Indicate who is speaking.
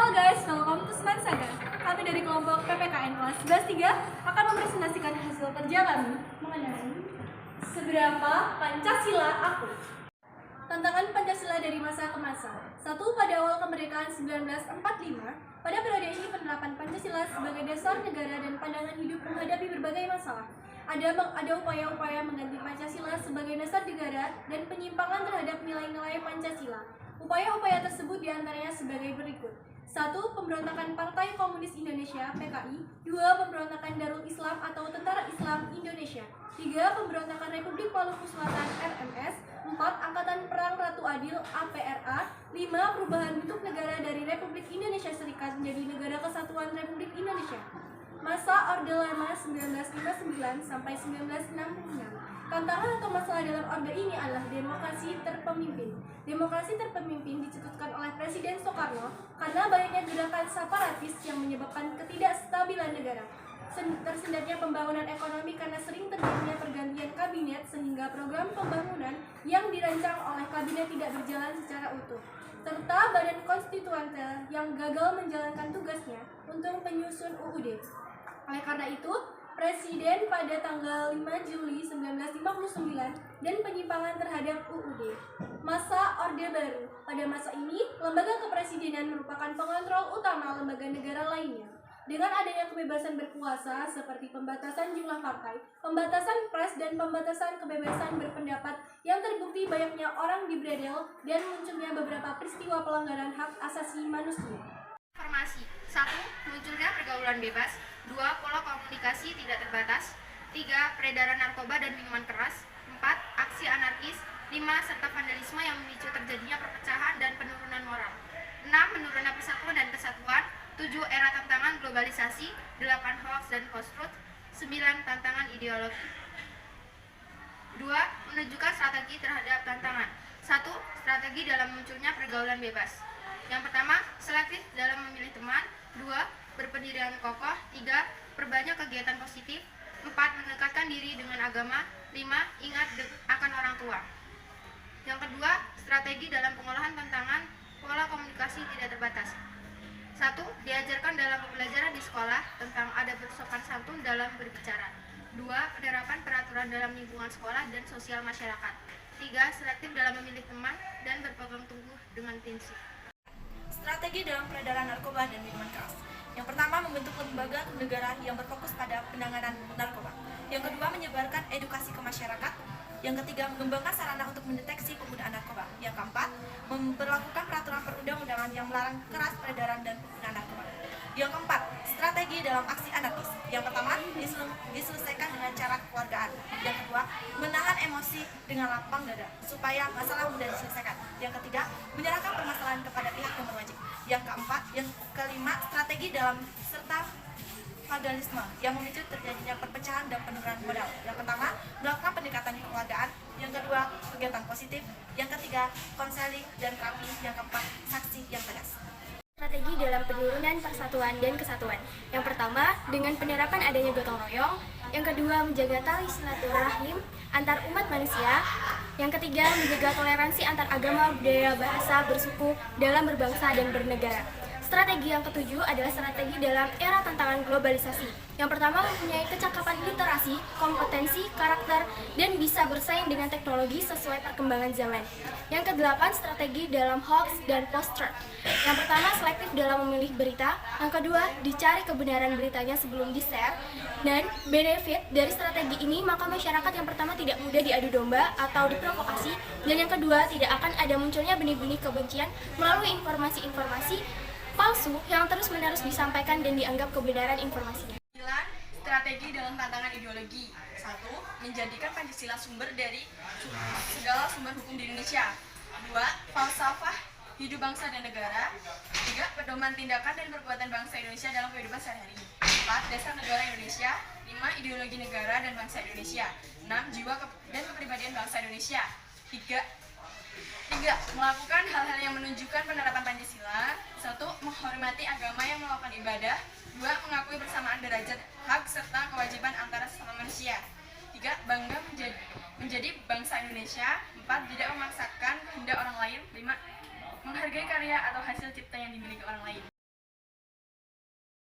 Speaker 1: Halo guys, welcome to Smart Saga. Kami dari kelompok PPKN kelas 11-3 akan mempresentasikan hasil kerja kami mengenai seberapa Pancasila aku. Tantangan Pancasila dari masa ke masa. 1. Pada awal kemerdekaan 1945, pada periode ini penerapan Pancasila sebagai dasar negara dan pandangan hidup menghadapi berbagai masalah. Ada upaya-upaya mengganti Pancasila sebagai dasar negara dan penyimpangan terhadap nilai-nilai Pancasila. Upaya-upaya tersebut diantaranya sebagai berikut. 1. Pemberontakan Partai Komunis Indonesia (PKI). 2. Pemberontakan Darul Islam atau Tentara Islam Indonesia. 3. Pemberontakan Republik Maluku Selatan (RMS). 4. Angkatan Perang Ratu Adil (APRA). 5. Perubahan bentuk negara dari Republik Indonesia Serikat menjadi Negara Kesatuan Republik Indonesia. Masa Orde Lama 1959 sampai 1966. Tantangan atau masalah dalam orde ini adalah demokrasi terpemimpin. Demokrasi terpemimpin dicetuskan oleh Presiden Soekarno karena banyaknya gerakan separatis yang menyebabkan ketidakstabilan negara. Tersendatnya pembangunan ekonomi karena sering terjadinya pergantian kabinet sehingga program pembangunan yang dirancang oleh kabinet tidak berjalan secara utuh. Serta badan konstituante yang gagal menjalankan tugasnya untuk penyusun UUD. Oleh karena itu, Presiden pada tanggal 5 Juli 1959 dan penyimpangan terhadap UUD. Masa Orde Baru. Pada masa ini, lembaga kepresidenan merupakan pengontrol utama lembaga negara lainnya. Dengan adanya kebebasan berkuasa seperti pembatasan jumlah partai, pembatasan pers, dan pembatasan kebebasan berpendapat yang terbukti banyaknya orang dibredel dan munculnya beberapa peristiwa pelanggaran hak asasi manusia.
Speaker 2: Informasi. 1. Munculnya pergaulan bebas. 2. Pola komunikasi tidak terbatas. 3. Peredaran narkoba dan minuman keras. 4. Aksi anarkis. 5. Serta vandalisme yang memicu terjadinya perpecahan dan penurunan moral. 6. Menurunnya persatuan dan kesatuan. 7. Era tantangan globalisasi. 8. Hoax dan post-truth. 9. Tantangan ideologi. 2. Menunjukkan strategi terhadap tantangan. 1. Strategi dalam munculnya pergaulan bebas. Yang pertama, selektif dalam memilih teman. 2. Berpendirian kokoh. 3. Perbanyak kegiatan positif. 4. Mendekatkan diri dengan agama. 5. Ingat akan orang tua. Yang kedua, strategi dalam pengolahan tantangan pola komunikasi tidak terbatas. 1. Diajarkan dalam pembelajaran di sekolah tentang adab bersopan santun dalam berbicara. 2. Penerapan peraturan dalam lingkungan sekolah dan sosial masyarakat. 3. Selektif dalam memilih teman dan berpegang teguh dengan prinsip.
Speaker 3: Strategi dalam peredaran narkoba dan minuman keras. Yang pertama, membentuk lembaga negara yang berfokus pada penanganan narkoba. Yang kedua, menyebarkan edukasi ke masyarakat. Yang ketiga, mengembangkan sarana untuk mendeteksi penggunaan narkoba. Yang keempat, memperlakukan peraturan perundang-undangan yang melarang keras peredaran dan penggunaan narkoba. Yang keempat, strategi dalam aksi anarkis. Yang pertama, diselesaikan dengan cara kekeluargaan. Yang kedua, menahan emosi dengan lapang dada supaya masalah mudah diselesaikan. Yang ketiga, menyerahkan permasalahan kepada pihak yang berwajib. Yang keempat, yang kelima, strategi dalam serta vandalisme yang memicu terjadinya perpecahan dan penurunan modal. Yang pertama, melakukan pendekatan kekeluargaan. Yang kedua, kegiatan positif. Yang ketiga, konseling dan terapi. Yang keempat, saksi yang tegas.
Speaker 4: Strategi dalam penurunan persatuan dan kesatuan. Yang pertama, dengan penerapan adanya gotong royong. Yang kedua, menjaga tali silaturahim antar umat manusia. Yang ketiga, menjaga toleransi antar agama, budaya, bahasa, bersuku dalam berbangsa dan bernegara. Strategi yang ketujuh adalah strategi dalam era tantangan globalisasi. Yang pertama, mempunyai kecakapan literasi, kompetensi, karakter, dan bisa bersaing dengan teknologi sesuai perkembangan zaman. Yang kedelapan, strategi dalam hoax dan post-truth. Yang pertama, selektif dalam memilih berita. Yang kedua, dicari kebenaran beritanya sebelum di-share. Dan benefit dari strategi ini, maka masyarakat yang pertama tidak mudah diadu domba atau diprovokasi. Dan yang kedua, tidak akan ada munculnya benih-benih kebencian melalui informasi-informasi palsu yang terus-menerus disampaikan dan dianggap kebenaran informasinya.
Speaker 5: 9. Strategi dalam tantangan ideologi. 1. Menjadikan Pancasila sumber dari segala sumber hukum di Indonesia. 2. Falsafah hidup bangsa dan negara. 3. Pedoman tindakan dan perbuatan bangsa Indonesia dalam kehidupan sehari-hari. 4. Dasar negara Indonesia. 5. Ideologi negara dan bangsa Indonesia. 6. Jiwa dan kepribadian bangsa Indonesia. 3. Melakukan hal-hal yang menunjukkan penerapan Pancasila. 1. Menghormati agama yang melakukan ibadah. 2. Mengakui bersamaan derajat, hak, serta kewajiban antara sesama manusia. 3. Bangga menjadi bangsa Indonesia. 4. Tidak memaksakan kehendak orang lain. 5. Menghargai karya atau hasil cipta yang dimiliki orang lain.